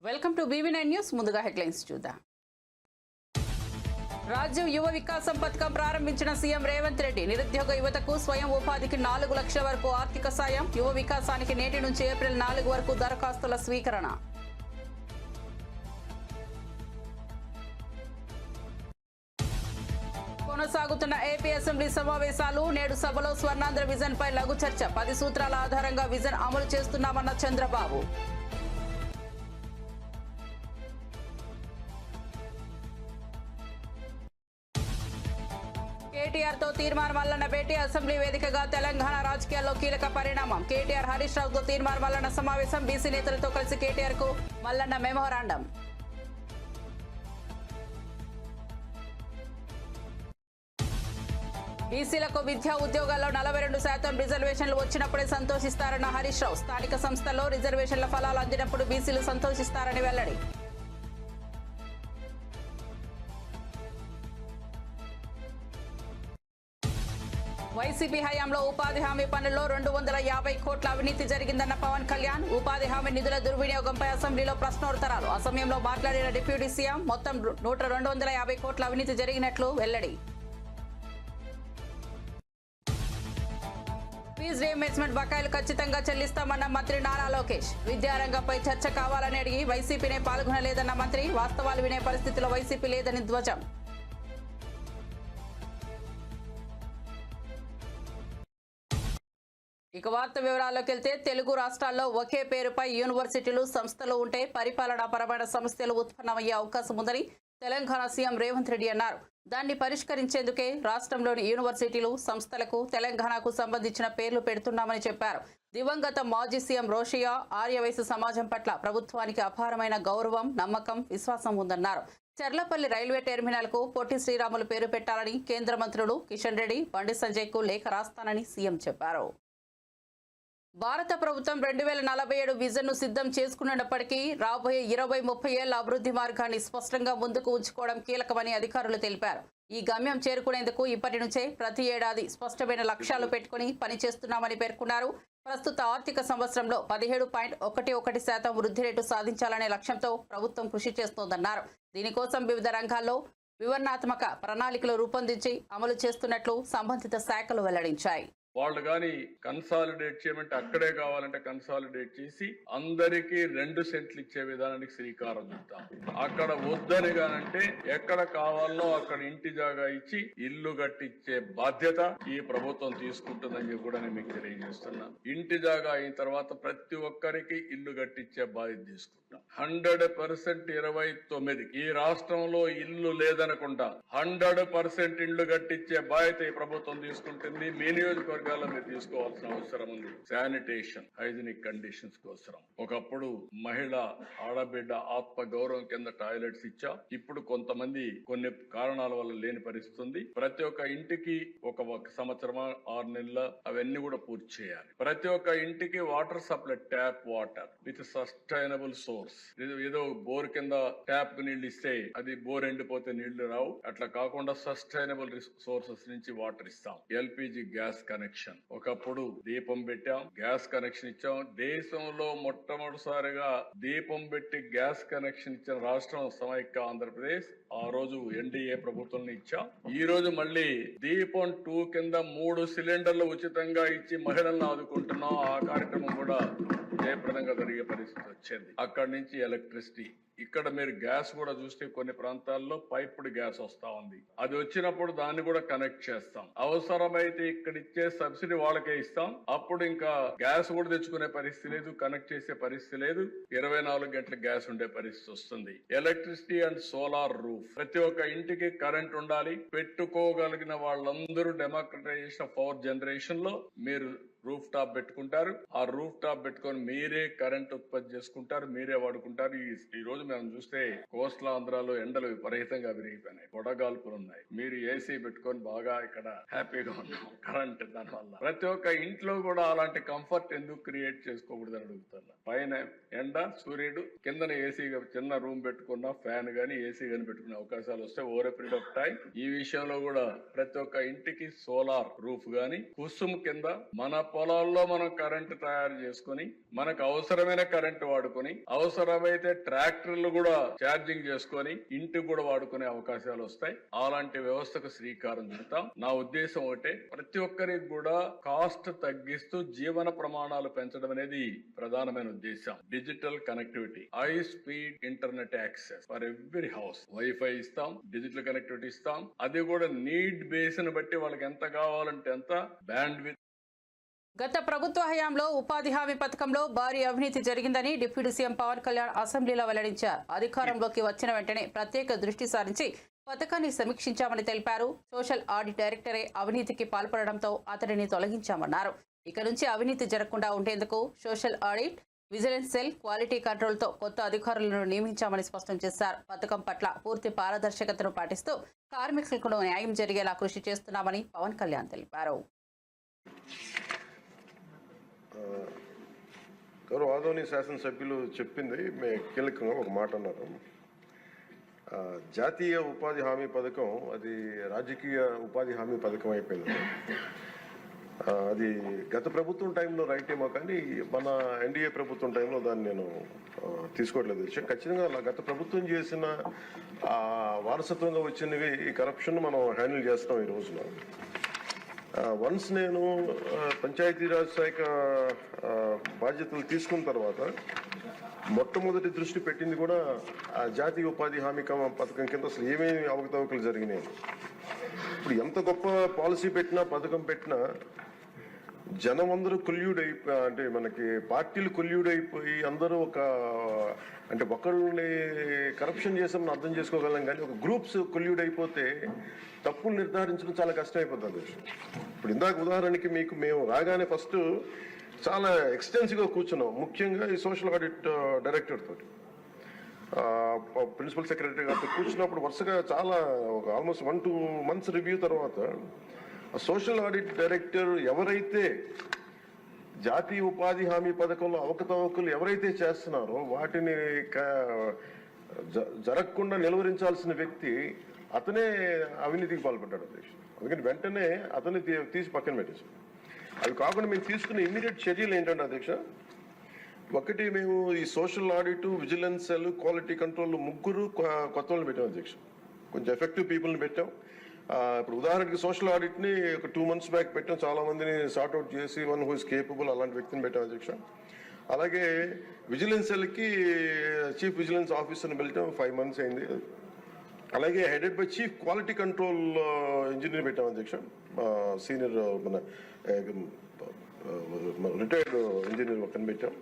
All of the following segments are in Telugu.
Welcome to BV9 news. ముందుగా హెడ్లైన్స్ చూద్దాం. రాజ్యం యువ వికాసం పథకం ప్రారంభించిన సీఎం రేవంత్ రెడ్డి. నిరుద్యోగ యువతకు స్వయం ఉపాధికి 4 లక్షల వరకు ఆర్థిక సాయం. యువ వికాసానికి నేటి నుంచి ఏప్రిల్ 4 వరకు దరఖాస్తుల స్వీకరణ. కొనసాగుతున్న ఏపీ అసెంబ్లీ సమావేశాలు. నేడు సభలో స్వర్ణాంధ్ర విజన్ పై లఘు చర్చ. 10 సూత్రాల ఆధారంగా విజన్ అమలు చేస్తున్నామన్న చంద్రబాబు. కేటీఆర్ తో తీర్మానం మల్లన్న భేటీ. అసెంబ్లీ వేదికగా తెలంగాణ రాజకీయాల్లో కీలక పరిణామం. కేటీఆర్ హరీష్ రావుతో తీర్మానం మల్లన్న సమావేశం. బీసీ నేతలతో కలిసి కేటీఆర్ కు మల్లన్న మెమోరాండం. బీసీలకు విద్యా ఉద్యోగాల్లో 42% రిజర్వేషన్లు వచ్చినప్పుడే సంతోషిస్తారన్న హరీష్ రావు. స్థానిక సంస్థల్లో రిజర్వేషన్ల ఫలాలు అందినప్పుడు బీసీలు సంతోషిస్తారని వెల్లడి. వైసీపీ హయాంలో ఉపాధి హామీ పనుల్లో 250 కోట్ల అవినీతి జరిగిందన్న పవన్ కళ్యాణ్. ఉపాధి హామీ నిధుల దుర్వినియోగంపై అసెంబ్లీలో ప్రశ్నోత్తరాలు. ఆ సమయంలో మాట్లాడిన డిప్యూటీ సీఎం మొత్తం 250 కోట్ల అవినీతి జరిగినట్లు వెల్లడి. ఫీజు రీయింబర్స్మెంట్ బకాయిలు ఖచ్చితంగా చెల్లిస్తామన్న మంత్రి నారా లోకేష్. విద్యారంగంపై చర్చ కావాలని అడిగి వైసీపీనే పాల్గొనలేదన్న మంత్రి. వాస్తవాలు వినే పరిస్థితిలో వైసీపీ లేదని ధ్వజం. ఇక వార్త వివరాల్లోకి వెళ్తే, తెలుగు రాష్ట్రాల్లో ఒకే పేరుపై యూనివర్సిటీలు సంస్థలు ఉంటే పరిపాలనాపరమైన సమస్యలు ఉత్పన్నమయ్యే అవకాశం ఉందని తెలంగాణ సీఎం రేవంత్ రెడ్డి అన్నారు. దాన్ని పరిష్కరించేందుకే రాష్ట్రంలోని యూనివర్సిటీలు సంస్థలకు తెలంగాణకు సంబంధించిన పేర్లు పెడుతున్నామని చెప్పారు. దివంగత మాజీ సీఎం రోషయ్య ఆర్యవైశ్య సమాజం పట్ల ప్రభుత్వానికి అపారమైన గౌరవం, నమ్మకం, విశ్వాసం ఉందన్నారు. చర్లపల్లి రైల్వే టెర్మినల్ కు పొట్టి శ్రీరాములు పేరు పెట్టాలని కేంద్ర మంత్రులు కిషన్ రెడ్డి, బండి సంజయ్ కు లేఖ రాస్తానని సీఎం చెప్పారు. భారత ప్రభుత్వం 2047 విజన్ ను సిద్ధం చేసుకున్నప్పటికీ రాబోయే 20-30 ఏళ్ల అభివృద్ధి మార్గాన్ని స్పష్టంగా ముందుకు ఉంచుకోవడం కీలకమని అధికారులు తెలిపారు. ఈ గమ్యం చేరుకునేందుకు ఇప్పటి నుంచే ప్రతి ఏడాది స్పష్టమైన లక్ష్యాలు పెట్టుకుని పనిచేస్తున్నామని పేర్కొన్నారు. ప్రస్తుత ఆర్థిక సంవత్సరంలో 17.11% వృద్ధి రేటు సాధించాలనే లక్ష్యంతో ప్రభుత్వం కృషి చేస్తోందన్నారు. దీనికోసం వివిధ రంగాల్లో వివరణాత్మక ప్రణాళికలు రూపొందించి అమలు చేస్తున్నట్లు సంబంధిత శాఖలు వెల్లడించాయి. వాళ్ళు కానీ కన్సాలిడేట్ చేయమంటే అక్కడే కావాలంటే కన్సాలిడేట్ చేసి అందరికీ 2 సెంట్లు ఇచ్చే విధానానికి శ్రీకారం చుడతాం. అక్కడ వద్దని కానంటే ఎక్కడ కావాలో అక్కడ ఇంటి జాగా ఇచ్చి ఇల్లు కట్టించే బాధ్యత ఈ ప్రభుత్వం తీసుకుంటుందని కూడా నేను మీకు తెలియజేస్తున్నా. ఇంటి జాగా అయిన తర్వాత ప్రతి ఒక్కరికి ఇల్లు కట్టించే బాధ్యత తీసుకుంటాం. 100% 29 ఈ రాష్ట్రంలో ఇల్లు లేదనకుండా 100% ఇల్లు కట్టించే బాధ్యత ఈ ప్రభుత్వం తీసుకుంటుంది. మీ నియోజకవర్గాల్లో మీరు తీసుకోవాల్సిన అవసరం ఉంది. శానిటేషన్, హైజీనిక్ కండిషన్స్ కోసం ఒకప్పుడు మహిళ ఆడబిడ్డ ఆత్మ గౌరవం కింద టాయిలెట్స్ ఇచ్చా. ఇప్పుడు కొంతమంది కొన్ని కారణాల వల్ల లేని పరిస్థితుంది. ప్రతి ఒక్క ఇంటికి ఒక సంవత్సరమా 6 నెలల అవన్నీ కూడా పూర్తి చేయాలి. ప్రతి ఒక్క ఇంటికి water supply, tap water with sustainable source. ఏదో బోర్ కింద ట్యాప్ నీళ్లు ఇస్తే అది బోర్ ఎండిపోతే నీళ్లు రావు. అట్లా కాకుండా సస్టైనబుల్ సోర్సెస్ నుంచి వాటర్ ఇస్తాం. ఎల్పిజి గ్యాస్ కనెక్షన్, ఒకప్పుడు దీపం పెట్టాం, గ్యాస్ కనెక్షన్ ఇచ్చాం. దేశంలో మొట్టమొదటిసారిగా దీపం పెట్టి గ్యాస్ కనెక్షన్ ఇచ్చిన రాష్ట్రం సమైక్య ఆంధ్రప్రదేశ్. ఆ రోజు ఎన్డీఏ ప్రభుత్వం ఇచ్చాం. ఈ రోజు మళ్ళీ దీపం 2 కింద 3 సిలిండర్లు ఉచితంగా ఇచ్చి మహిళలను ఆదుకుంటున్నాం. ఆ కార్యక్రమం కూడా జయప్రదంగా జరిగే పరిస్థితి వచ్చింది. అక్కడి నుంచి ఎలక్ట్రిసిటీ. ఇక్కడ మీరు గ్యాస్ కూడా చూస్తే కొన్ని ప్రాంతాల్లో పైప్డ్ గ్యాస్ వస్తా ఉంది. అది వచ్చినప్పుడు దాన్ని కూడా కనెక్ట్ చేస్తాం. అవసరమైతే ఇక్కడ ఇచ్చే సబ్సిడీ వాళ్ళకే ఇస్తాం. అప్పుడు ఇంకా గ్యాస్ కూడా తెచ్చుకునే పరిస్థితి లేదు, కనెక్ట్ చేసే పరిస్థితి లేదు. 24 గంటల గ్యాస్ ఉండే పరిస్థితి వస్తుంది. ఎలక్ట్రిసిటీ అండ్ సోలార్ రూఫ్, ప్రతి ఒక్క ఇంటికి కరెంట్ ఉండాలి. పెట్టుకోగలిగిన వాళ్ళందరూ డెమోక్రటైజేషన్ ఆఫ్ పవర్ జనరేషన్ లో మీరు రూఫ్ టాప్ పెట్టుకుంటారు. ఆ రూఫ్ టాప్ పెట్టుకొని మీరే కరెంట్ ఉత్పత్తి చేసుకుంటారు, మీరే వాడుకుంటారు. ఈ రోజు మనం చూస్తే కోస్టల్ ఆంధ్రాలో ఎండలు విపరీతంగా పెరిగిపోయినాయి, వడగాల్పులు ఉన్నాయి. మీరు ఏసీ పెట్టుకొని బాగా ఇక్కడ హ్యాపీగా ఉన్నాం. కరెంట్ దానివల్ల ప్రతి ఒక్క ఇంట్లో కూడా అలాంటి కంఫర్ట్ ఎందుకు క్రియేట్ చేసుకోకూడదని అడుగుతున్నా. పైన ఎండ, సూర్యుడు, కిందన ఏసీగా చిన్న రూమ్ పెట్టుకున్నా ఫ్యాన్ గానీ ఏసీ గానీ పెట్టుకునే అవకాశాలు వస్తే ఓవర్ పీరియడ్ ఆఫ్ టైం ఈ విషయంలో కూడా ప్రతి ఒక్క ఇంటికి సోలార్ రూఫ్ గానీ, కుసుమ్ కింద మన పొలాల్లో మనం కరెంటు తయారు చేసుకుని మనకు అవసరమైన కరెంటు వాడుకొని అవసరమైతే ట్రాక్టర్లు కూడా ఛార్జింగ్ చేసుకొని ఇంటికి కూడా వాడుకునే అవకాశాలు వస్తాయి. అలాంటి వ్యవస్థకు శ్రీకారం చుడతాం. నా ఉద్దేశం ఒకటే, ప్రతి ఒక్కరికి కూడా కాస్ట్ తగ్గిస్తూ జీవన ప్రమాణాలు పెంచడం అనేది ప్రధానమైన ఉద్దేశం. Digital connectivity, high speed internet access for every house, wifi ఇస్తాం, డిజిటల్ కనెక్టివిటీ ఇస్తాం. అది కూడా నీడ్ బేస్ ని బట్టి వాళ్ళకి ఎంత కావాలంటే ఎంత బ్యాండ్ విత్. గత ప్రభుత్వ హయాంలో ఉపాధి హామీ పథకంలో భారీ అవినీతి జరిగిందని డిప్యూటీ సీఎం పవన్ కళ్యాణ్ అసెంబ్లీలో వెల్లడించారు. అధికారంలోకి వచ్చిన వెంటనే ప్రత్యేక దృష్టి సారించి పథకాన్ని సమీక్షించామని తెలిపారు. సోషల్ ఆడిట్ డైరెక్టరే అవినీతికి పాల్పడడంతో అతడిని తొలగించామన్నారు. ఇక నుంచి అవినీతి జరగకుండా ఉండేందుకు social audit, vigilance cell, quality కంట్రోల్తో కొత్త అధికారులను నియమించామని స్పష్టం చేశారు. పథకం పట్ల పూర్తి పారదర్శకతను పాటిస్తూ కార్మికులకు న్యాయం జరిగేలా కృషి చేస్తున్నామని పవన్ కళ్యాణ్ తెలిపారు. గౌరవ ఆదోని శాసనసభ్యులు చెప్పింది కీలకంగా ఒక మాట అన్నారు. జాతీయ ఉపాధి హామీ పథకం అది రాజకీయ ఉపాధి హామీ పథకం అయిపోయింది. అది గత ప్రభుత్వం టైంలో రైట్ ఏమో, కానీ మన ఎన్డీఏ ప్రభుత్వం టైంలో దాన్ని నేను తీసుకోవట్లేదు. ఖచ్చితంగా గత ప్రభుత్వం చేసిన వారసత్వంగా వచ్చినవి ఈ కరప్షన్ మనం హ్యాండిల్ చేస్తాం ఈ రోజున. వన్స్ నేను పంచాయతీరాజ్ శాఖ బాధ్యతలు తీసుకున్న తర్వాత మొట్టమొదటి దృష్టి పెట్టింది కూడా ఆ జాతీయ ఉపాధి హామీ పథకం కింద అసలు ఏమేమి అవకతవకలు జరిగినాయి. ఇప్పుడు ఎంత గొప్ప పాలసీ పెట్టినా పథకం పెట్టినా జనం అందరూ అంటే మనకి పార్టీలు కొల్యూడైపోయి అందరూ అంటే ఒకళ్ళని కరప్షన్ చేసామని అర్థం చేసుకోగలం, కానీ ఒక గ్రూప్స్ కొల్యూడైపోతే తప్పులు నిర్ధారించడం చాలా కష్టమైపోతుంది. ఇప్పుడు ఇందాక ఉదాహరణకి మేము రాగానే ఫస్ట్ చాలా ఎక్స్టెన్సివ్గా కూర్చున్నాం, ముఖ్యంగా ఈ సోషల్ ఆడిట్ డైరెక్టర్ తోటి, ప్రిన్సిపల్ సెక్రటరీ గారితో కూర్చున్నప్పుడు వరుసగా చాలా ఆల్మోస్ట్ 1-2 months రివ్యూ తర్వాత సోషల్ ఆడిట్ డైరెక్టర్ ఎవరైతే జాతీయ ఉపాధి హామీ పథకంలో అవకతవకలు ఎవరైతే చేస్తున్నారో వాటిని జరగకుండా నిలువరించాల్సిన వ్యక్తి అతనే అవినీతికి పాల్పడ్డాడు అధ్యక్ష. అందుకని వెంటనే అతన్ని తీసి పక్కన పెట్టేశాం. అవి కాకుండా మేము తీసుకున్న ఇమ్మీడియట్ చర్యలు ఏంటంటే అధ్యక్ష, ఒకటి మేము ఈ social audit, vigilance cell, quality control 3 కొత్త వాళ్ళని పెట్టాం అధ్యక్ష. కొంచెం ఎఫెక్టివ్ పీపుల్ని పెట్టాం. ఇప్పుడు ఉదాహరణకి సోషల్ ఆడిట్ని ఒక 2 months బ్యాక్ పెట్టాం, చాలా మందిని సార్ట్అవుట్ చేసి వన్ హూ ఇస్ కేపబుల్ అలాంటి వ్యక్తిని పెట్టాం అధ్యక్ష. అలాగే విజిలెన్స్ సెల్కి చీఫ్ విజిలెన్స్ ఆఫీసర్ని పెట్టాం, 5 months అయింది. అలాగే headed by chief quality control engineer పెట్టాం అధ్యక్ష, సీనియర్ మన రిటైర్డ్ ఇంజనీర్ ఒకరిని పెట్టాం.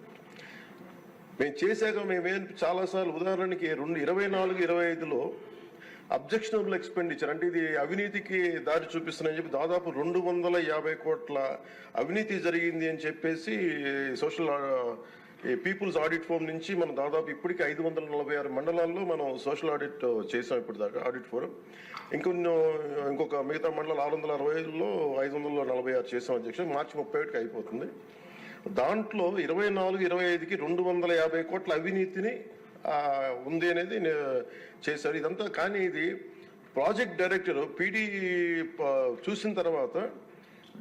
మేము చేశాక మేమేం చాలాసార్లు ఉదాహరణకి 2024-25లో అబ్జెక్షనబుల్ ఎక్స్పెండిచర్ అంటే ఇది అవినీతికి దారి చూపిస్తున్నాయని చెప్పి దాదాపు 250 కోట్ల అవినీతి జరిగింది అని చెప్పేసి సోషల్ పీపుల్స్ ఆడిట్ ఫోరం నుంచి మనం దాదాపు ఇప్పటికీ 546 మండలాల్లో మనం సోషల్ ఆడిట్ చేసాం ఇప్పుడు దాకా ఆడిట్ ఫోరం. ఇంకొక మిగతా మండలాలు 665లో 546 చేసాం అధ్యక్ష. మార్చి 31కి అయిపోతుంది. దాంట్లో 24-25కి 250 కోట్ల అవినీతిని ఉంది అనేది చేశారు. ఇదంతా కానీ ఇది ప్రాజెక్ట్ డైరెక్టర్ పీడీ చూసిన తర్వాత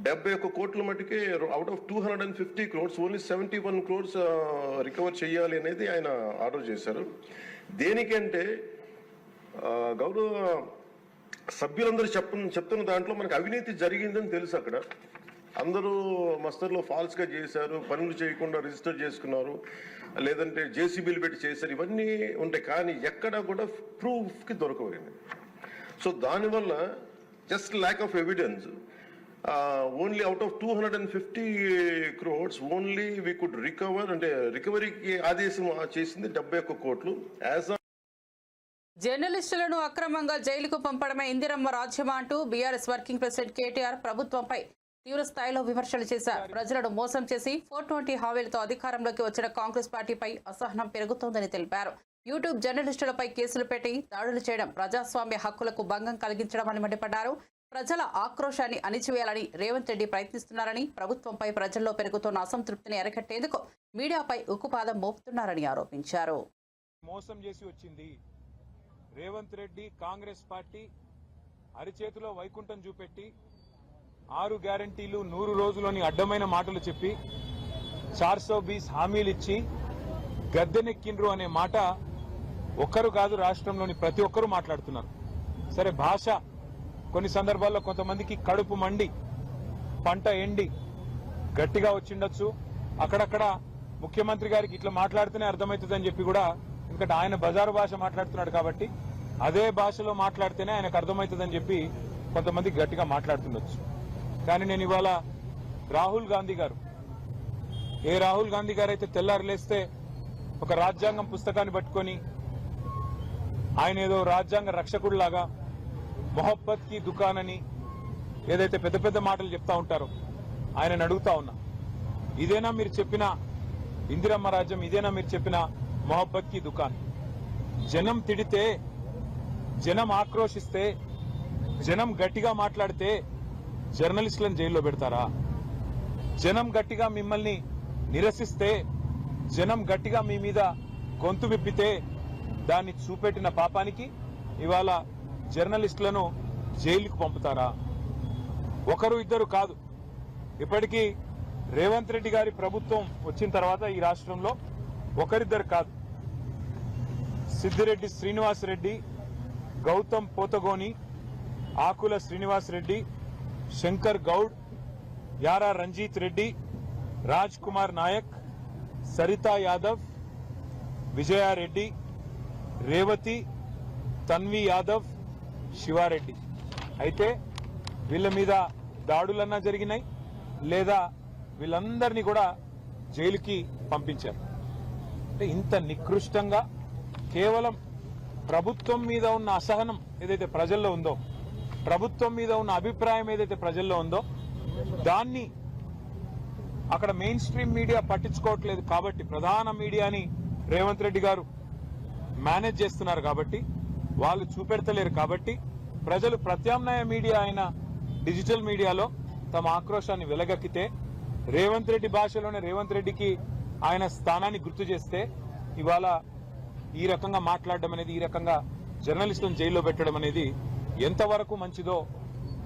71 కోట్ల మటుకే out of 250 crores only 71 crores recover చేయాలి అనేది ఆయన ఆర్డర్ చేశారు. దేనికంటే గౌరవ సభ్యులందరూ చెప్తున్న దాంట్లో మనకు అవినీతి జరిగిందని తెలుసు. అక్కడ అందరూ మస్తర్లో ఫాల్స్గా చేశారు, పనులు చేయకుండా రిజిస్టర్ చేసుకున్నారు, లేదంటే జేసీబీలు పెట్టి చేశారు, ఇవన్నీ ఉంటాయి. కానీ ఎక్కడా కూడా ప్రూఫ్కి దొరకలేదు. సో దానివల్ల just lack of evidence only out of 250 crores only we could recover, అంటే రికవరీకి ఆదేశం చేసింది 71 కోట్లు. జర్నలిస్టులను అక్రమంగా జైలుకు పంపడమే ఇందిరమ్మ రాజ్యమా అంటూ బీఆర్ఎస్ వర్కింగ్ ప్రెసిడెంట్ కేటీఆర్ ప్రభుత్వంపై తీవ్ర స్థాయిలో విమర్శలు చేశారు. ప్రజలను మోసం చేసి 420 హామీలతో అధికారంలోకి వచ్చిన కాంగ్రెస్ పార్టీపై అసహనం పెరుగుతోందని తెలిపారు. యూట్యూబ్ జర్నలిస్టులపై కేసులు పెట్టి దాడులు చేయడం ప్రజాస్వామ్య హక్కులకు భంగం కలిగించడం అని మండిపడ్డారు. ప్రజల ఆక్రోశాన్ని అణిచివేయాలని రేవంత్ రెడ్డి ప్రయత్నిస్తున్నారని, ప్రభుత్వంపై ప్రజల్లో పెరుగుతున్న అసంతృప్తిని అరికట్టేందుకు మీడియాపై ఉక్కుపాదం మోపుతున్నారని ఆరోపించారు. మోసం చేసి వచ్చింది రేవంత్ రెడ్డి కాంగ్రెస్ పార్టీ అరిచేతిలో వైకుంఠం చూపెట్టి 6 గ్యారంటీలు 100 రోజులోని అడ్డమైన మాటలు చెప్పి 420 హామీలు ఇచ్చి గద్దెనెక్కిండ్రు అనే మాట ఒక్కరు కాదు, రాష్ట్రంలోని ప్రతి ఒక్కరూ మాట్లాడుతున్నారు. సరే, భాష కొన్ని సందర్భాల్లో కొంతమందికి కడుపు మండి పంట ఎండి గట్టిగా వచ్చిండొచ్చు. అక్కడక్కడ ముఖ్యమంత్రి గారికి ఇట్లా మాట్లాడితేనే అర్థమవుతుందని చెప్పి కూడా, ఎందుకంటే ఆయన బజారు భాష మాట్లాడుతున్నాడు కాబట్టి అదే భాషలో మాట్లాడితేనే ఆయనకు అర్థమవుతుందని చెప్పి కొంతమంది గట్టిగా మాట్లాడుతుండొచ్చు. కానీ నేను ఇవాళ రాహుల్ గాంధీ గారు, ఏ రాహుల్ గాంధీ గారు అయితే తెల్లారు లేస్తే ఒక రాజ్యాంగం పుస్తకాన్ని పట్టుకొని ఆయన ఏదో రాజ్యాంగ రక్షకుడిలాగా మొహబ్బత్ కి దుకాన్ అని ఏదైతే పెద్ద పెద్ద మాటలు చెప్తా ఉంటారో ఆయనను అడుగుతా ఉన్నా, ఇదేనా మీరు చెప్పిన ఇందిరమ్మ రాజ్యం? ఇదేనా మీరు చెప్పిన మొహబ్బత్ కి దుకాన్? జనం తిడితే, జనం ఆక్రోశిస్తే, జనం గట్టిగా మాట్లాడితే జర్నలిస్టులను జైల్లో పెడతారా? జనం గట్టిగా మిమ్మల్ని నిరసిస్తే, జనం గట్టిగా మీ మీద గొంతు విప్పితే దాన్ని చూపెట్టిన పాపానికి ఇవాళ జర్నలిస్టులను జైలుకు పంపుతారా? ఒకరు ఇద్దరు కాదు, ఇప్పటికీ రేవంత్ రెడ్డి గారి ప్రభుత్వం వచ్చిన తర్వాత ఈ రాష్ట్రంలో ఒకరిద్దరు కాదు, సిద్దిరెడ్డి శ్రీనివాస్ రెడ్డి, గౌతమ్ పోతగోని, ఆకుల శ్రీనివాస్ రెడ్డి, శంకర్ గౌడ్, యారా రంజిత్ రెడ్డి, రాజ్ కుమార్ నాయక్, సరితా యాదవ్, విజయారెడ్డి, రేవతి, తన్వి యాదవ్, శివారెడ్డి. అయితే వీళ్ళ మీద దాడులన్నా జరిగినాయి, లేదా వీళ్ళందరినీ కూడా జైలుకి పంపించారు. అంటే ఇంత నికృష్టంగా కేవలం ప్రభుత్వం మీద ఉన్న అసహనం ఏదైతే ప్రజల్లో ఉందో, ప్రభుత్వం మీద ఉన్న అభిప్రాయం ఏదైతే ప్రజల్లో ఉందో, దాన్ని అక్కడ మెయిన్ స్ట్రీమ్ మీడియా పట్టించుకోవట్లేదు కాబట్టి, ప్రధాన మీడియాని రేవంత్ రెడ్డి గారు మేనేజ్ చేస్తున్నారు కాబట్టి, వాళ్ళు చూపెడతలేరు కాబట్టి, ప్రజలు ప్రత్యామ్నాయ మీడియా అయిన డిజిటల్ మీడియాలో తమ ఆక్రోశాన్ని వెలగక్కితే, రేవంత్ రెడ్డి భాషలోనే రేవంత్ రెడ్డికి ఆయన స్థానాన్ని గుర్తు చేస్తే, ఇవాళ ఈ రకంగా మాట్లాడడం అనేది, ఈ రకంగా జర్నలిస్టులను జైల్లో పెట్టడం అనేది ఎంతవరకు మంచిదో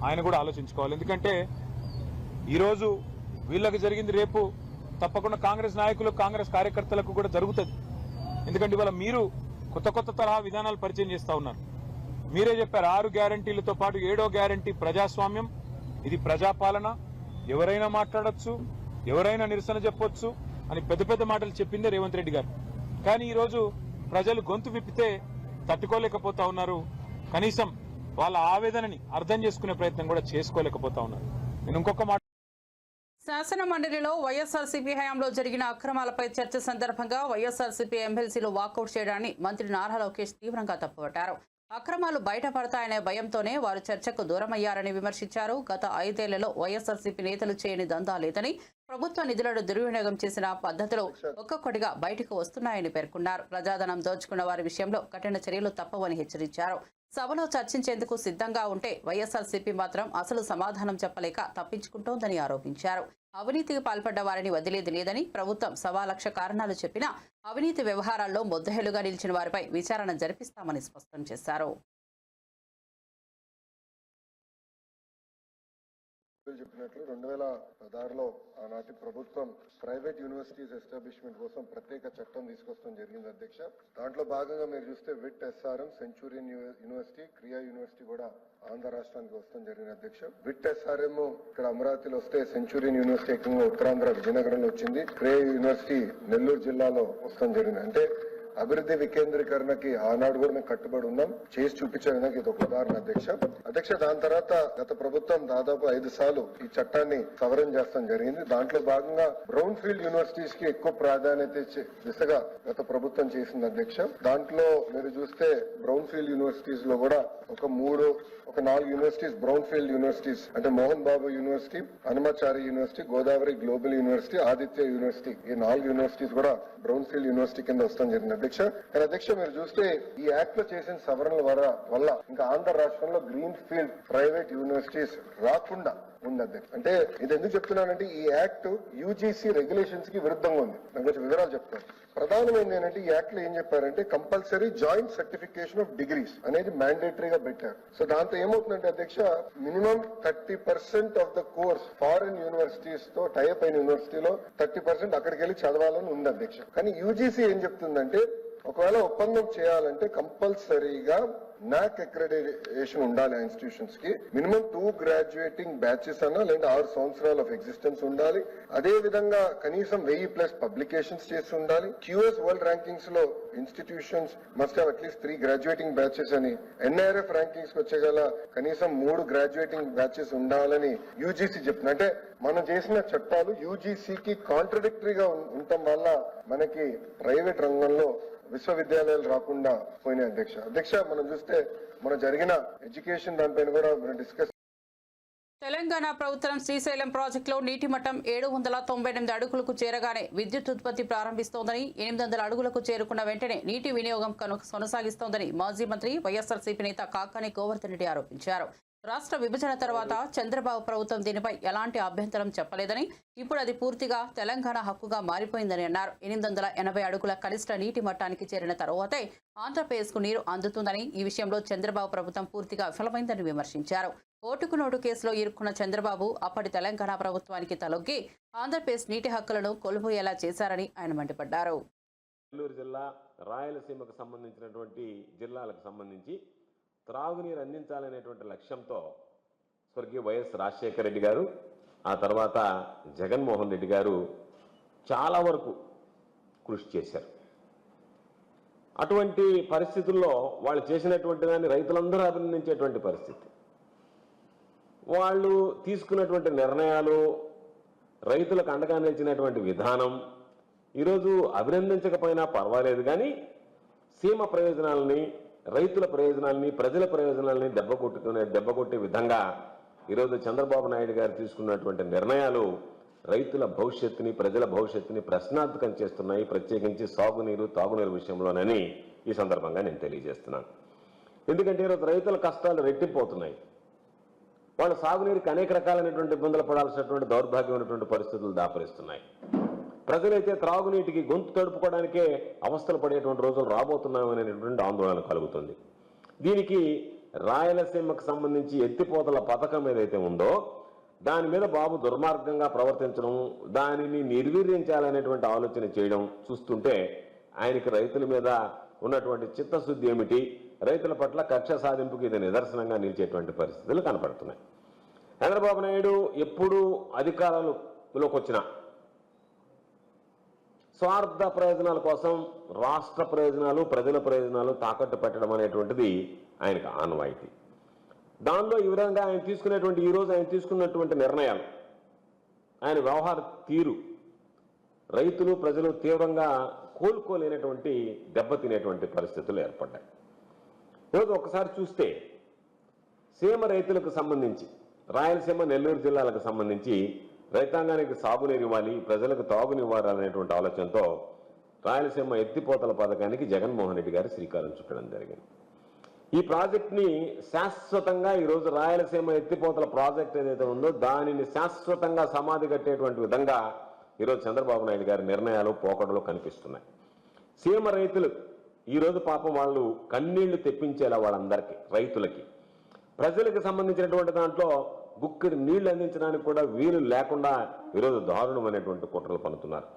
ఆయన కూడా ఆలోచించుకోవాలి. ఎందుకంటే ఈరోజు వీళ్ళకి జరిగింది రేపు తప్పకుండా కాంగ్రెస్ నాయకులు, కాంగ్రెస్ కార్యకర్తలకు కూడా జరుగుతుంది. ఎందుకంటే ఇవాళ మీరు కొత్త కొత్త తరహా విధానాలు పరిచయం చేస్తా ఉన్నారు. మీరే చెప్పారు 6 గ్యారంటీలతో పాటు 7వ గ్యారంటీ ప్రజాస్వామ్యం, ఇది ప్రజాపాలన, ఎవరైనా మాట్లాడొచ్చు, ఎవరైనా నిరసన చెప్పొచ్చు అని పెద్ద పెద్ద మాటలు చెప్పిందే రేవంత్ రెడ్డి గారు. కానీ ఈరోజు ప్రజలు గొంతు విప్పితే తట్టుకోలేకపోతా ఉన్నారు, కనీసం వాళ్ళ ఆవేదనని అర్థం చేసుకునే ప్రయత్నం కూడా చేసుకోలేకపోతా ఉన్నారు. నేను ఇంకొక మాట, శాసన మండలిలో వైఎస్ఆర్సీపీ హయాంలో జరిగిన అక్రమాలపై చర్చ సందర్భంగా వైఎస్ఆర్సీపీ ఎమ్మెల్సీలు వాకౌట్ చేయడాన్ని మంత్రి నారా లోకేష్ తీవ్రంగా తప్పుపట్టారు. అక్రమాలు బయటపడతాయనే భయంతోనే వారు చర్చకు దూరమయ్యారని విమర్శించారు. గత 5 ఏళ్లలో వైఎస్ఆర్సీపీ నేతలు చేయని దందా లేదని, ప్రభుత్వ నిధులను దుర్వినియోగం చేసిన పద్ధతులు ఒక్కొక్కటిగా బయటకు వస్తున్నాయని పేర్కొన్నారు. ప్రజాధనం దోచుకున్న వారి విషయంలో కఠిన చర్యలు తప్పవని హెచ్చరించారు. సభలో చర్చించేందుకు సిద్ధంగా ఉంటే వైఎస్ఆర్సీపీ మాత్రం అసలు సమాధానం చెప్పలేక తప్పించుకుంటోందని ఆరోపించారు. అవినీతికి పాల్పడ్డ వారిని వదిలేది లేదని, ప్రభుత్వం 1,00,000 కారణాలు చెప్పినా అవినీతి వ్యవహారాల్లో ముద్దహెలుగా నిలిచిన వారిపై విచారణ జరిపిస్తామని స్పష్టం చేశారు. చెప్పినట్లు 2016లో ఆనాటి ప్రభుత్వం ప్రైవేట్ యూనివర్సిటీస్ ఎస్టాబ్లిష్మెంట్ కోసం ప్రత్యేక చట్టం తీసుకొస్తాం జరిగింది అధ్యక్ష. దాంట్లో భాగంగా మీరు చూస్తే విట్ ఎస్ఆర్ఎం, సెంచూరియన్ యూనివర్సిటీ, క్రియా యూనివర్సిటీ కూడా ఆంధ్ర రాష్ట్రానికి వస్తాం జరిగింది అధ్యక్ష. విట్ ఎస్ఆర్ఎం ఇక్కడ అమరావతిలో వస్తే, సెంచూరియన్ యూనివర్సిటీ ఏకంగా ఉత్తరాంధ్ర విజయనగరంలో వచ్చింది, క్రియా యూనివర్సిటీ నెల్లూరు జిల్లాలో వస్తాం జరిగింది. అంటే అభివృద్ధి వికేంద్రీకరణకి ఆనాడు కూడా మేము కట్టుబడి ఉన్నాం, చేసి చూపించే విధంగా ఇది ఒక ఉదాహరణ అధ్యక్ష. దాని తర్వాత గత ప్రభుత్వం దాదాపు 5 సార్లు ఈ చట్టాన్ని సవరణ చేస్తాం జరిగింది. దాంట్లో భాగంగా బ్రౌన్ ఫీల్డ్ యూనివర్సిటీస్ కి ఎక్కువ ప్రాధాన్యత ఇచ్చే దిశగా గత ప్రభుత్వం చేసింది అధ్యక్ష. దాంట్లో మీరు చూస్తే బ్రౌన్ ఫీల్డ్ యూనివర్సిటీస్ లో కూడా ఒక 4 యూనివర్సిటీస్ బ్రౌన్ ఫీల్డ్ యూనివర్సిటీస్ అంటే Mohan Babu university, Hanumachari university, Godavari global university, Aditya university, ఈ 4 యూనివర్సిటీస్ కూడా బ్రౌన్ ఫీల్డ్ యూనివర్సిటీ కింద వస్తాం జరిగింది అధ్యక్ష. కానీ అధ్యక్ష మీరు చూస్తే ఈ యాక్ట్ లో చేసిన సవరణల వల్ల ఇంకా ఆంధ్ర రాష్ట్రంలో గ్రీన్ ఫీల్డ్ ప్రైవేట్ యూనివర్సిటీస్ రాకుండా ఉంది అధ్యక్ష. అంటే ఇది ఎందుకు చెప్తున్నానంటే ఈ యాక్ట్ యూజీసీ రెగ్యులేషన్స్ కి విరుద్ధంగా ఉంది. నేను కొంచెం వివరాలు చెప్తాను. ప్రధానమైనది ఏంటంటే ఈ యాక్ట్ లో ఏం చెప్పారంటే compulsory joint certification of degrees అనేది మ్యాండేటరీగా పెట్టారు. సో దాంతో ఏమవుతుందంటే అధ్యక్ష minimum 30% of the course foreign universities తో టైప్ అయిన యూనివర్సిటీలో 30% అక్కడికి వెళ్ళి చదవాలని ఉంది అధ్యక్ష. కానీ యూజీసీ ఏం చెప్తుందంటే ఒకవేళ ఒప్పందం చేయాలంటే కంపల్సరీగా నాక్ అక్రెడిటేషన్ ఉండాలి. ఆ ఇన్స్టిట్యూషన్స్ కి మినిమం 2 గ్రాడ్యుయేటింగ్ బ్యాచెస్ అన్నా లేదా 6 సంవత్సరాలు ఆఫ్ ఎగ్జిస్టెన్స్ ఉండాలి. అదే విధంగా కనీసం 1000+ పబ్లికేషన్స్ చేసి ఉండాలి. QS వరల్డ్ ర్యాంకింగ్స్ లో institutions must have at least 3 graduating batches అని, NIRF ర్యాంకింగ్స్ వచ్చేగల కనీసం 3 గ్రాడ్యుయేటింగ్ బ్యాచెస్ ఉండాలని యూజీసీ చెప్తుంది. అంటే మనం చేసిన చట్టాలు యూజీసీకి కాంట్రడిక్టరీగా ఉండటం వల్ల మనకి ప్రైవేట్ రంగంలో విశ్వవిద్యాలయాలు రాకుండా పోయినాయి అధ్యక్ష. మనం చూస్తే మన జరిగిన ఎడ్యుకేషన్ దానిపైన కూడా మనం డిస్కస్. తెలంగాణ ప్రభుత్వం శ్రీశైలం ప్రాజెక్టులో నీటి మట్టం 798 అడుగులకు చేరగానే విద్యుత్ ఉత్పత్తి ప్రారంభిస్తోందని, 800 అడుగులకు చేరుకున్న వెంటనే నీటి వినియోగం కొనసాగిస్తోందని మాజీ మంత్రి వైఎస్ఆర్సీపీ నేత కాకాని గోవర్ధన్ రెడ్డి ఆరోపించారు. రాష్ట్ర విభజన తర్వాత చంద్రబాబు ప్రభుత్వం దీనిపై ఎలాంటి అభ్యంతరం చెప్పలేదని, ఇప్పుడు అది పూర్తిగా తెలంగాణ హక్కుగా మారిపోయిందని అన్నారు. 880 అడుగుల కనిష్ట నీటి మట్టానికి చేరిన తరువాతే ఆంధ్రప్రదేశ్కు నీరు అందుతుందని, ఈ విషయంలో చంద్రబాబు ప్రభుత్వం పూర్తిగా విఫలమైందని విమర్శించారు. ఓటుకు నోటు కేసులో ఇరుక్కున్న చంద్రబాబు అప్పటి తెలంగాణ ప్రభుత్వానికి తలొగ్గి ఆంధ్రప్రదేశ్ నీటి హక్కులను కోల్పోయేలా చేశారని ఆయన మండిపడ్డారు. నెల్లూరు జిల్లా రాయలసీమకు సంబంధించినటువంటి జిల్లాలకు సంబంధించి త్రాగునీరు అందించాలనేటువంటి లక్ష్యంతో స్వర్గీయ వైఎస్ రాజశేఖర రెడ్డి గారు, ఆ తర్వాత జగన్మోహన్ రెడ్డి గారు చాలా వరకు కృషి చేశారు. అటువంటి పరిస్థితుల్లో వాళ్ళు చేసినటువంటి దాన్ని రైతులందరూ అభినందించేటువంటి పరిస్థితి. వాళ్ళు తీసుకున్నటువంటి నిర్ణయాలు, రైతులకు అండగా నిలిచినటువంటి విధానం ఈరోజు అభినందించకపోయినా పర్వాలేదు, కానీ సీమ ప్రయోజనాలని, రైతుల ప్రయోజనాలని, ప్రజల ప్రయోజనాలని దెబ్బకొట్టే విధంగా ఈరోజు చంద్రబాబు నాయుడు గారు తీసుకున్నటువంటి నిర్ణయాలు రైతుల భవిష్యత్తుని, ప్రజల భవిష్యత్తుని ప్రశ్నార్థకం చేస్తున్నాయి, ప్రత్యేకించి సాగునీరు, తాగునీరు విషయంలోనని ఈ సందర్భంగా నేను తెలియజేస్తున్నాను. ఎందుకంటే ఈరోజు రైతుల కష్టాలు రెట్టిపోతున్నాయి. వాళ్ళు సాగునీరుకి అనేక రకాలైనటువంటి ఇబ్బందులు పడాల్సినటువంటి దౌర్భాగ్యమైనటువంటి పరిస్థితులు దాపరిస్తున్నాయి. ప్రజలైతే త్రాగునీటికి గొంతు తడుపుకోవడానికే అవస్థలు పడేటువంటి రోజులు రాబోతున్నాయనేటువంటి ఆందోళన కలుగుతుంది. దీనికి రాయలసీమకు సంబంధించి ఎత్తిపోతల పథకం ఏదైతే ఉందో దాని మీద బాబు దుర్మార్గంగా ప్రవర్తించడం, దానిని నిర్వీర్యించాలనేటువంటి ఆలోచన చేయడం చూస్తుంటే ఆయనకి రైతుల మీద ఉన్నటువంటి చిత్తశుద్ధి ఏమిటి, రైతుల పట్ల కక్ష సాధింపుకి ఇది నిదర్శనంగా నిలిచేటువంటి పరిస్థితులు కనపడుతున్నాయి. చంద్రబాబు నాయుడు ఎప్పుడు అధికారంలోకి వచ్చినా స్వార్థ ప్రయోజనాల కోసం రాష్ట్ర ప్రయోజనాలు, ప్రజల ప్రయోజనాలు తాకట్టు పెట్టడం అనేటువంటిది ఆయనకు ఆనవాయితీ. దానిలో ఈ విధంగా ఈరోజు ఆయన తీసుకున్నటువంటి నిర్ణయాలు, ఆయన వ్యవహార తీరు రైతులు, ప్రజలు తీవ్రంగా కోలుకోలేనటువంటి దెబ్బతినేటువంటి పరిస్థితులు ఏర్పడ్డాయి. ఈరోజు ఒకసారి చూస్తే సీమ రైతులకు సంబంధించి, రాయలసీమ, నెల్లూరు జిల్లాలకు సంబంధించి రైతాంగానికి సాగునీరు ఇవ్వాలి, ప్రజలకు తాగునివ్వాలనేటువంటి ఆలోచనతో రాయలసీమ ఎత్తిపోతల పథకానికి జగన్మోహన్ రెడ్డి గారు శ్రీకారం చుట్టడం జరిగింది. ఈ ప్రాజెక్ట్ని శాశ్వతంగా ఈరోజు రాయలసీమ ఎత్తిపోతల ప్రాజెక్ట్ ఏదైతే ఉందో దానిని శాశ్వతంగా సమాధి కట్టేటువంటి విధంగా ఈరోజు చంద్రబాబు నాయుడు గారి నిర్ణయాలు, పోకడలు కనిపిస్తున్నాయి. సీమ రైతులు ఈరోజు పాపం వాళ్ళు కన్నీళ్లు తెప్పించేలా వాళ్ళందరికీ, రైతులకి, ప్రజలకు సంబంధించినటువంటి దాంట్లో గుక్కిడి నీళ్లు అందించడానికి కూడా వీలు లేకుండా ఈరోజు దారుణమైనటువంటి కుట్రలు పన్నుతున్నారు.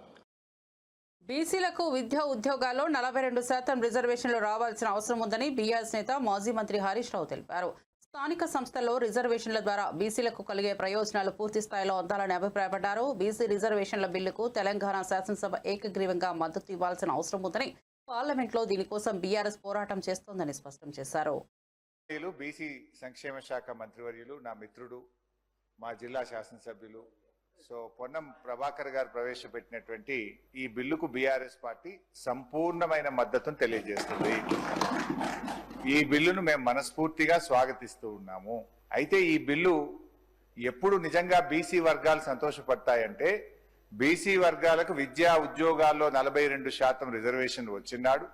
బీసీలకు విద్యా ఉద్యోగాల్లో 42% రిజర్వేషన్లు రావాల్సిన అవసరం ఉందని బీఆర్ఎస్ నేత మాజీ మంత్రి హరీష్ రావు తెలిపారు. స్థానిక సంస్థల్లో రిజర్వేషన్ల ద్వారా బీసీలకు కలిగే ప్రయోజనాలు పూర్తి స్థాయిలో అందాలని అభిప్రాయపడ్డారు. బీసీ రిజర్వేషన్ల బిల్లుకు తెలంగాణ శాసనసభ ఏకగ్రీవంగా మద్దతు ఇవ్వాల్సిన అవసరం ఉందని, పార్లమెంట్లో దీనికోసం బీఆర్ఎస్ పోరాటం చేస్తోందని స్పష్టం చేశారు. బీసీ సంక్షేమ శాఖ మంత్రివర్యులు, నా మిత్రుడు, మా జిల్లా శాసనసభ్యులు పొన్నం ప్రభాకర్ గారు ప్రవేశపెట్టినటువంటి ఈ బిల్లుకు బీఆర్ఎస్ పార్టీ సంపూర్ణమైన మద్దతును తెలియజేస్తుంది. ఈ బిల్లును మేము మనస్ఫూర్తిగా స్వాగతిస్తూ ఉన్నాము. అయితే ఈ బిల్లు ఎప్పుడు నిజంగా బీసీ వర్గాలు సంతోషపడతాయంటే, బీసీ వర్గాలకు విద్యా ఉద్యోగాల్లో 42% రిజర్వేషన్ వచ్చినాడు,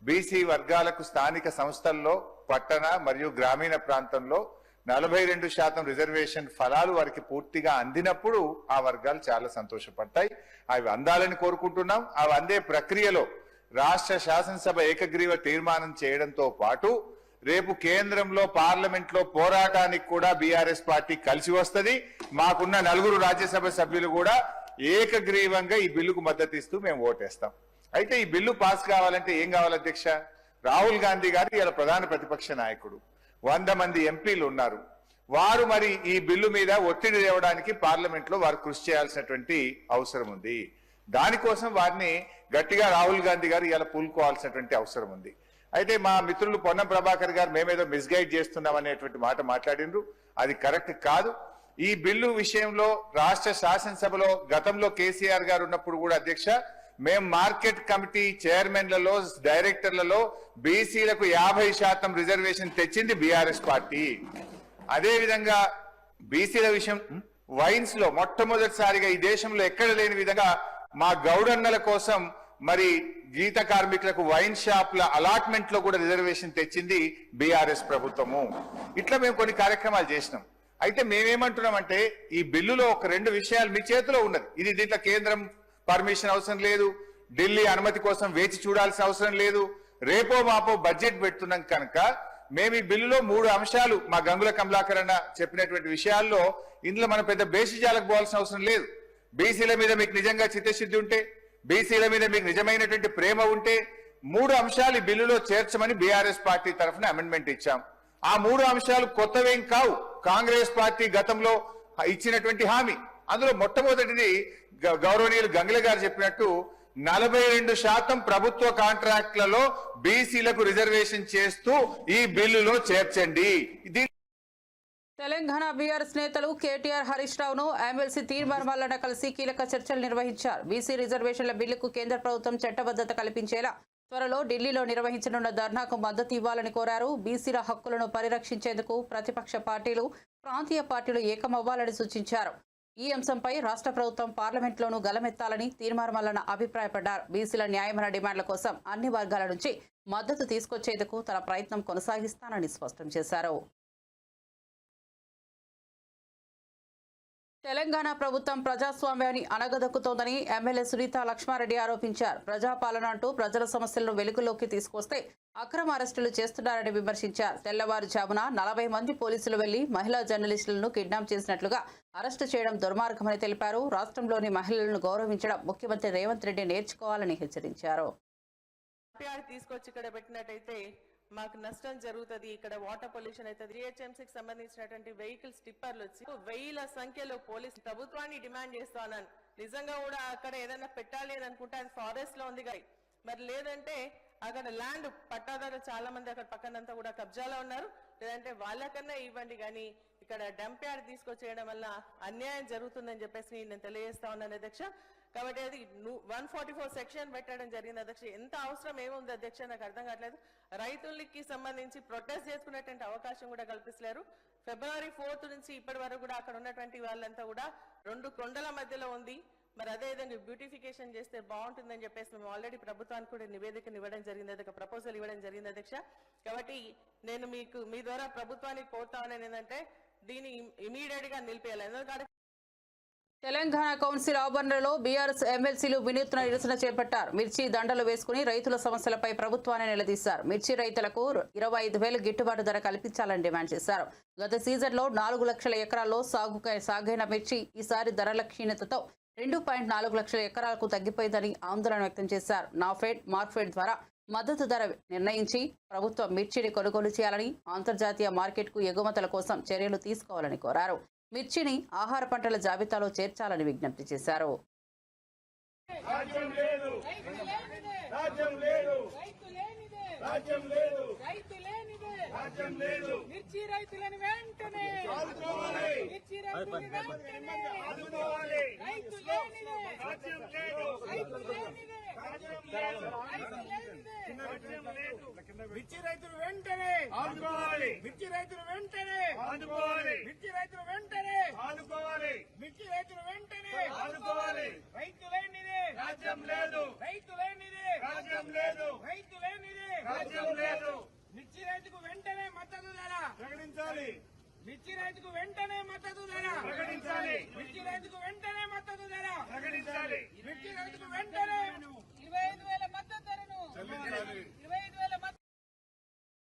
బీసీ వర్గాలకు స్థానిక సంస్థల్లో పట్టణ మరియు గ్రామీణ ప్రాంతంలో 42% రిజర్వేషన్ ఫలాలు వారికి పూర్తిగా అందినప్పుడు ఆ వర్గాలు చాలా సంతోషపడతాయి. అవి అందాలని కోరుకుంటున్నాం. అవి అందే ప్రక్రియలో రాష్ట్ర శాసనసభ ఏకగ్రీవ తీర్మానం చేయడంతో పాటు రేపు కేంద్రంలో పార్లమెంట్ లో పోరాటానికి కూడా బీఆర్ఎస్ పార్టీ కలిసి వస్తుంది. మాకున్న 4 రాజ్యసభ సభ్యులు కూడా ఏకగ్రీవంగా ఈ బిల్లుకు మద్దతు ఇస్తూ మేము ఓటేస్తాం. అయితే ఈ బిల్లు పాస్ కావాలంటే ఏం కావాలి అధ్యక్ష? రాహుల్ గాంధీ గారు ఇలా ప్రధాన ప్రతిపక్ష నాయకుడు, 100 మంది ఎంపీలు ఉన్నారు. వారు మరి ఈ బిల్లు మీద ఒత్తిడి తేవడానికి పార్లమెంట్ లో వారు కృషి చేయాల్సినటువంటి అవసరం ఉంది. దానికోసం వారిని గట్టిగా రాహుల్ గాంధీ గారు ఇలా పూనుకోవాల్సినటువంటి అవసరం ఉంది. అయితే మా మిత్రులు పొన్నం ప్రభాకర్ గారు మేమేదో మిస్గైడ్ చేస్తున్నాం అనేటువంటి మాట మాట్లాడినరు. అది కరెక్ట్ కాదు. ఈ బిల్లు విషయంలో రాష్ట్ర శాసనసభలో గతంలో కేసీఆర్ గారు ఉన్నప్పుడు కూడా అధ్యక్ష మేము మార్కెట్ కమిటీ చైర్మన్లలో డైరెక్టర్లలో బీసీలకు 50% రిజర్వేషన్ తెచ్చింది బీఆర్ఎస్ పార్టీ. అదే విధంగా బీసీల విషయం వైన్స్ లో మొట్టమొదటిసారిగా ఈ దేశంలో ఎక్కడ లేని విధంగా మా గౌడన్నల కోసం మరి గీత కార్మికులకు వైన్ షాప్ల అలాట్మెంట్ లో కూడా రిజర్వేషన్ తెచ్చింది బీఆర్ఎస్ ప్రభుత్వము. ఇట్లా మేము కొన్ని కార్యక్రమాలు చేసినాం. అయితే మేమేమంటున్నామంటే ఈ బిల్లులో ఒక 2 విషయాలు మీ చేతిలో ఉన్నది. ఇది దీంట్లో కేంద్రం పర్మిషన్ అవసరం లేదు, ఢిల్లీ అనుమతి కోసం వేచి చూడాల్సిన అవసరం లేదు. రేపో మాపో బడ్జెట్ పెడుతున్నాం కనుక మేము ఈ బిల్లులో 3 అంశాలు మా గంగుల కమలాకర్ అన్న చెప్పినటువంటి విషయాల్లో ఇందులో మనం పెద్ద బేసిజాలకు పోవాల్సిన అవసరం లేదు. బీసీల మీద మీకు నిజంగా చిత్తశుద్ధి ఉంటే, బీసీల మీద మీకు నిజమైనటువంటి ప్రేమ ఉంటే 3 అంశాలు ఈ బిల్లులో చేర్చమని బీఆర్ఎస్ పార్టీ తరఫున అమెండ్మెంట్ ఇచ్చాం. ఆ 3 అంశాలు కొత్తవేం కావు, కాంగ్రెస్ పార్టీ గతంలో ఇచ్చినటువంటి హామీ. అందులో మొట్టమొదటిది గౌరవనీయులు గంగుల గారు చెప్పినట్టు 42% ప్రభుత్వ కాంట్రాక్ట్లలో బీసీలకు రిజర్వేషన్ చేస్తూ ఈ బిల్లులో చేర్చండి. తెలంగాణ బీఆర్ఎస్ నేతలు కేటీఆర్, హరీష్ రావును ఎమ్మెల్సీ తీర్మానాలను కలిసి కీలక చర్చలు నిర్వహించారు. బీసీ రిజర్వేషన్ల బిల్లుకు కేంద్ర ప్రభుత్వం చట్టబద్ధత కల్పించేలా త్వరలో ఢిల్లీలో నిర్వహించనున్న ధర్నాకు మద్దతు ఇవ్వాలని కోరారు. బీసీల హక్కులను పరిరక్షించేందుకు ప్రతిపక్ష పార్టీలు, ప్రాంతీయ పార్టీలు ఏకమవ్వాలని సూచించారు. ఈ అంశంపై రాష్ట్ర ప్రభుత్వం పార్లమెంట్లోనూ గలమెత్తాలని తీర్మానాలను అభిప్రాయపడ్డారు. బీసీల న్యాయమైన డిమాండ్ల కోసం అన్ని వర్గాల నుంచి మద్దతు తీసుకొచ్చేందుకు తన ప్రయత్నం కొనసాగిస్తానని స్పష్టం చేశారు. తెలంగాణ ప్రభుత్వం ప్రజాస్వామ్యాన్ని అణగదొక్కుతోందని ఎమ్మెల్యే సునీత లక్ష్మారెడ్డి ఆరోపించారు. ప్రజాపాలన అంటూ ప్రజల సమస్యలను వెలుగులోకి తీసుకొస్తే అక్రమ అరెస్టులు చేస్తున్నారని విమర్శించారు. తెల్లవారుజామున 40 మంది పోలీసులు వెళ్లి మహిళా జర్నలిస్టులను కిడ్నాప్ చేసినట్లుగా అరెస్టు చేయడం దుర్మార్గమని తెలిపారు. రాష్ట్రంలోని మహిళలను గౌరవించడం ముఖ్యమంత్రి రేవంత్ రెడ్డి నేర్చుకోవాలని హెచ్చరించారు. తీసుకొచ్చి ఇక్కడ పెట్టినట్టయితే మాకు నష్టం జరుగుతుంది. ఇక్కడ వాటర్ పొల్యూషన్ అవుతుంది. జిహెచ్ఎంసీకి సంబంధించినటువంటి వెహికల్స్ టిప్పర్లు వచ్చి 1000ల సంఖ్యలో పోలీసు ప్రభుత్వాన్ని డిమాండ్ చేస్తాను. నిజంగా కూడా అక్కడ ఏదైనా పెట్టాలి అని అనుకుంటే అది ఫారెస్ట్ లో ఉంది. మరి లేదంటే అక్కడ ల్యాండ్ పట్టాదారులు చాలా మంది అక్కడ పక్కనంతా కూడా కబ్జాలో ఉన్నారు. లేదంటే వాళ్ళకన్నా ఇవ్వండి, కానీ ఇక్కడ డంప్ యార్డ్ తీసుకొచ్చేయడం వల్ల అన్యాయం జరుగుతుందని చెప్పేసి నేను తెలియజేస్తా ఉన్నాను అధ్యక్ష. కాబట్టి అది 144 సెక్షన్ పెట్టడం జరిగింది అధ్యక్ష. ఎంత అవసరం ఏముంది అధ్యక్ష నాకు అర్థం కావట్లేదు. రైతులకి సంబంధించి ప్రొటెస్ట్ చేసుకునేటువంటి అవకాశం కూడా కల్పిస్తలేరు. ఫిబ్రవరి 4th నుంచి ఇప్పటి వరకు కూడా అక్కడ ఉన్నటువంటి వాళ్ళంతా కూడా 2 కొండల మధ్యలో ఉంది. మరి అదేవిధంగా బ్యూటిఫికేషన్ చేస్తే బాగుంటుందని చెప్పేసి మేము ఆల్రెడీ ప్రభుత్వానికి కూడా నివేదికను ఇవ్వడం జరిగింది, అదొక ప్రపోజల్ ఇవ్వడం జరిగింది అధ్యక్ష. కాబట్టి నేను మీ ద్వారా ప్రభుత్వానికి కోరుతా ఉన్నాను ఏంటంటే దీన్ని ఇమీడియట్ గా నిలిపేయాలి. ఎందుకంటే తెలంగాణ కౌన్సిల్ ఆవరణలో బీఆర్ఎస్ ఎమ్మెల్సీలు వినూత్న నిరసన చేపట్టారు. మిర్చి దండలు వేసుకుని రైతుల సమస్యలపై ప్రభుత్వాన్ని నిలదీశారు. మిర్చి రైతులకు 25,000 గిట్టుబాటు ధర కల్పించాలని డిమాండ్ చేశారు. గత సీజన్లో 4 లక్షల ఎకరాల్లో సాగైన మిర్చి ఈసారి ధరల క్షీణతతో 2.4 లక్షల ఎకరాలకు తగ్గిపోయిందని ఆందోళన వ్యక్తం చేశారు. నాఫెడ్, మార్క్ఫెడ్ ద్వారా మద్దతు ధర నిర్ణయించి ప్రభుత్వం మిర్చిని కొనుగోలు చేయాలని, అంతర్జాతీయ మార్కెట్కు ఎగుమతుల కోసం చర్యలు తీసుకోవాలని కోరారు. మిర్చిని ఆహార పంటల జాబితాలో చేర్చాలని విజ్ఞప్తి చేశారు. మిర్చి రైతులను వెంటనే మిర్చి రైతులు వెంటనే ఆదుకోవాలి. మిర్చి రైతులు వెంటనే ఆదుకోవాలి. మిర్చి రైతులు వెంటనే ఆదుకోవాలి. మిర్చి రైతులు వెంటనే ఆదుకోవాలి. రైతు లేనిదే రాజ్యం లేదు. రైతు లేనిదే రాజ్యం లేదు. రైతు లేనిదే రాజ్యం లేదు. మిర్చి రైతుకు వెంటనే మద్దతు ధర ప్రకటించాలి. మిర్చి రైతుకు వెంటనే మద్దతు ధర ప్రకటించాలి. మిర్చి రైతుకు వెంటనే మద్దతు ధర ప్రకటించాలి. మిర్చి రైతుకు వెంటనే 25,000 మద్దతు ధరను చెల్లించాలి. 25,000 మద్దతు.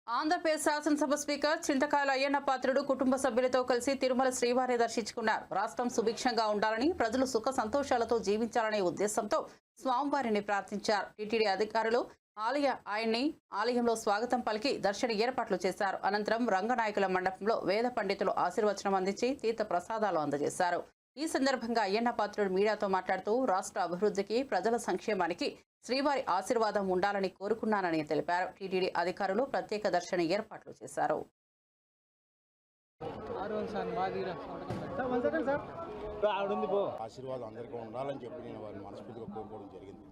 ఆంధ్రప్రదేశ్ శాసనసభ స్పీకర్ చింతకాయల అయ్యన్న పాత్రుడు కుటుంబ సభ్యులతో కలిసి తిరుమల శ్రీవారిని దర్శించుకున్నారు. రాష్ట్రం సుభిక్షంగా ఉండాలని, ప్రజలు సుఖ సంతోషాలతో జీవించాలనే ఉద్దేశంతో స్వామివారిని ప్రార్థించారు. టీటీడీ అధికారులు ఆయన్ని ఆలయంలో స్వాగతం పలికి దర్శన ఏర్పాట్లు చేశారు. అనంతరం రంగనాయకుల మండపంలో వేద పండితులు ఆశీర్వచనం అందించి తీర్థ ప్రసాదాలు అందజేశారు. ఈ సందర్భంగా అయ్యన్న పాత్రుడు మీడియాతో మాట్లాడుతూ రాష్ట్ర అభివృద్ధికి, ప్రజల సంక్షేమానికి శ్రీవారి ఆశీర్వాదం ఉండాలని కోరుకున్నానని తెలిపారు. టీటీడీ అధికారులు ప్రత్యేక దర్శన ఏర్పాట్లు చేశారు. ఆశీర్వాదం అందరికీ ఉండాలని చెప్పి నేను వారిని మనస్ఫూర్తిగా కోరుకోవడం జరిగింది.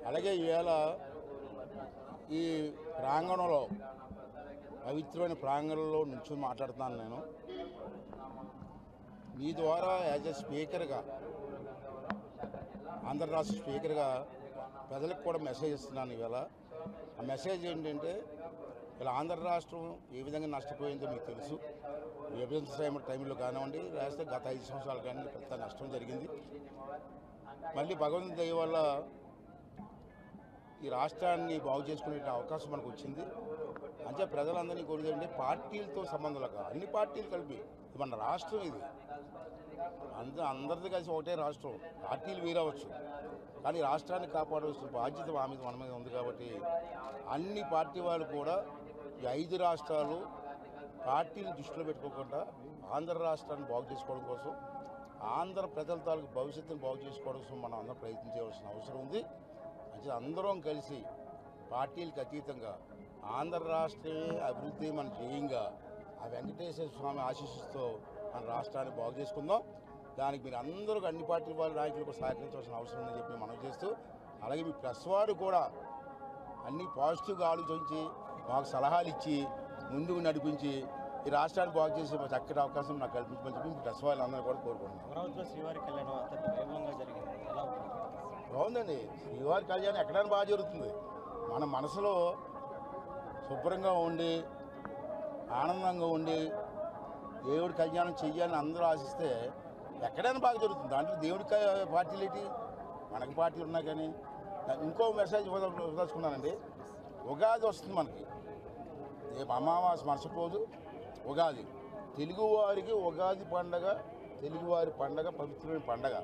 అలాగే ఈవేళ ఈ ప్రాంగణంలో, పవిత్రమైన ప్రాంగణంలో నుంచి మాట్లాడుతున్నాను. నేను మీ ద్వారా యాజ్ ఎ స్పీకర్గా, ఆంధ్ర రాష్ట్ర స్పీకర్గా ప్రజలకు కూడా మెసేజ్ ఇస్తున్నాను. ఈవేళ ఆ మెసేజ్ ఏంటంటే, ఇలా ఆంధ్ర రాష్ట్రం ఏ విధంగా నష్టపోయిందో మీకు తెలుసు. విభజన టైంలో కానివ్వండి, లేకపోతే గత 5 సంవత్సరాలు కానీ పెద్ద నష్టం జరిగింది. మళ్ళీ భగవంతుని దయ వల్ల ఈ రాష్ట్రాన్ని బాగు చేసుకునే అవకాశం మనకు వచ్చింది. అంటే ప్రజలందరినీ కోరేదంటే పార్టీలతో సంబంధం లేక అన్ని పార్టీలు కలిపి మన రాష్ట్రం ఇది, అందరిది కలిసి ఒకటే రాష్ట్రం. పార్టీలు వేరవచ్చు, కానీ రాష్ట్రాన్ని కాపాడవలసిన బాధ్యత మన మీద ఉంది. కాబట్టి అన్ని పార్టీ వాళ్ళు కూడా ఈ 5 రాష్ట్రాలు పార్టీని దృష్టిలో పెట్టుకోకుండా ఆంధ్ర రాష్ట్రాన్ని బాగు చేసుకోవడం కోసం, ఆంధ్ర ప్రజల తాలూకు భవిష్యత్తును బాగు చేసుకోవడం కోసం మనం అందరం ప్రయత్నం చేయవలసిన అవసరం ఉంది. అంటే అందరం కలిసి పార్టీలకు అతీతంగా ఆంధ్ర రాష్ట్రమే అభివృద్ధి మన ధ్యేయంగా ఆ వెంకటేశ్వర స్వామి ఆశీస్సుతో మన రాష్ట్రాన్ని బాగు చేసుకుందాం. దానికి మీరు అందరూ అన్ని పార్టీ వాళ్ళ నాయకులకు సహకరించవలసిన అవసరం ఉందని చెప్పి మనం చేస్తూ, అలాగే మీ ప్రెస్ వారు కూడా అన్ని పాజిటివ్గా ఆలోచించి మాకు సలహాలు ఇచ్చి ముందుకు నడిపించి ఈ రాష్ట్రాన్ని బాగు చేసే చక్కటి అవకాశం నాకు కల్పించమని చెప్పి మీ ప్రెస్ వాళ్ళందరూ కూడా కోరుకుంటున్నాను. బాగుందండి. శ్రీవారి కళ్యాణం ఎక్కడైనా బాగా జరుగుతుంది. మన మనసులో శుభ్రంగా ఉండి, ఆనందంగా ఉండి, దేవుడి కళ్యాణం చెయ్యాలని అందరూ ఆశిస్తే ఎక్కడైనా బాగా జరుగుతుంది. దాంట్లో దేవుడి పార్టీలు ఏంటి, మనకి పార్టీలు ఉన్నాయి. కానీ ఇంకో మెసేజ్ ఇవ్వదలుచుకున్నానండి. ఉగాది వస్తుంది మనకి, అమావాస్య మరుసటి రోజు ఉగాది. తెలుగువారికి ఉగాది పండగ, తెలుగువారి పండగ పవిత్రమైన పండగ.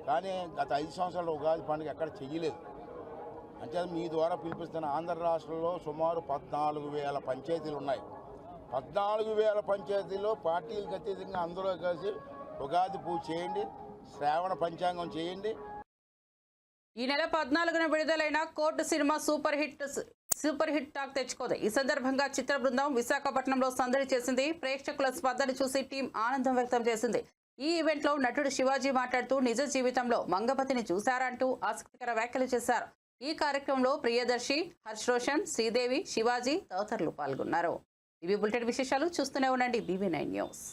కానీ గత 5 సంవత్సరాల ఉగాది పండుగ ఎక్కడ చెయ్యలేదు. అంటే మీ ద్వారా పిలిపిస్తున్న ఆంధ్ర రాష్ట్రంలో సుమారు 14,000 పంచాయతీలు ఉన్నాయి. 14,000 పంచాయతీల్లో పార్టీలకు అతీతంగా అందరూ కలిసి ఉగాది పూజ చేయండి, శ్రావణ పంచాంగం చేయండి. ఈ నెల 14న విడుదలైన Court cinema super hit talk తెచ్చుకోదు. ఈ సందర్భంగా చిత్ర బృందం విశాఖపట్నంలో సందడి చేసింది. ప్రేక్షకుల స్పందన చూసి టీం ఆనందం వ్యక్తం చేసింది. ఈ ఈవెంట్లో నటుడు శివాజీ మాట్లాడుతూ నిజ జీవితంలో మంగపతిని చూశారంటూ ఆసక్తికర వ్యాఖ్యలు చేశారు. ఈ కార్యక్రమంలో ప్రియదర్శి, హర్ష్ రోషన్, శ్రీదేవి, శివాజీ తదితరులు పాల్గొన్నారు. ఇవి బులెటిన్ విశేషాలు. చూస్తూనే ఉండండి BB9 న్యూస్.